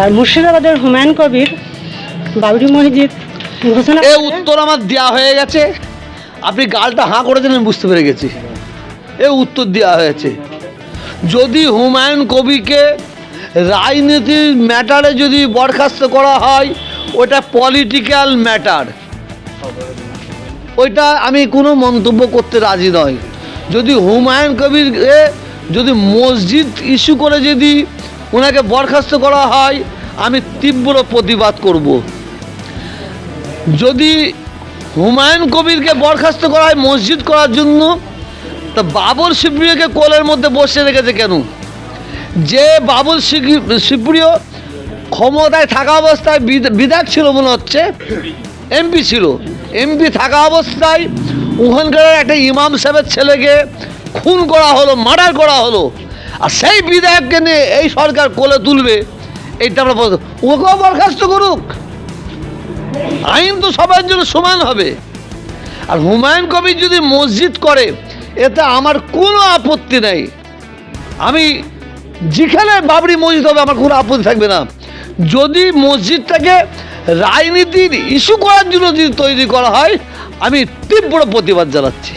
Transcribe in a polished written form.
আর মুর্শিদাবাদের হুমায়ুন কবির বাবরি মসজিদ ঘোষণা এই উত্তর আমার দেওয়া হয়ে গেছে। আপনি গালটা হাঁ করেছেন, আমি বুঝতে পেরে গেছি। এই উত্তর দেওয়া হয়েছে। যদি হুমায়ুন কবিরকে রাজনীতির ম্যাটারে যদি বরখাস্ত করা হয়, ওটা পলিটিক্যাল ম্যাটার, ওইটা আমি কোনো মন্তব্য করতে রাজি নয়। যদি হুমায়ুন কবিরকে যদি মসজিদ ইস্যু করে যদি ওনাকে বরখাস্ত করা হয়, আমি তীব্র প্রতিবাদ করব। যদি হুমায়ুন কবিরকে বরখাস্ত করা হয় মসজিদ করার জন্য, তা বাবর শিবপ্রিয়কে কোলের মধ্যে বসে রেখেছে কেন? যে বাবর শিবপ্রিয় ক্ষমতায় থাকা অবস্থায় বিধায়ক ছিল, মনে হচ্ছে এমপি ছিল, এমপি থাকা অবস্থায় ওখানকার একটা ইমাম সাহেবের ছেলেকে খুন করা হলো, মার্ডার করা হলো, আর সেই বিধায়ককে নিয়ে এই সরকার কোলে তুলবে, এইটা আমরা বলতে, ওকেও বরখাস্ত করুক। আইন তো সবার জন্য সমান হবে। আর হুমায়ুন কবির যদি মসজিদ করে, এতে আমার কোনো আপত্তি নেই। আমি যেখানে বাবরি মসজিদ হবে আমার কোনো আপত্তি থাকবে না। যদি মসজিদটাকে রাজনীতির ইস্যু করার জন্য যদি তৈরি করা হয়, আমি তীব্র প্রতিবাদ জানাচ্ছি।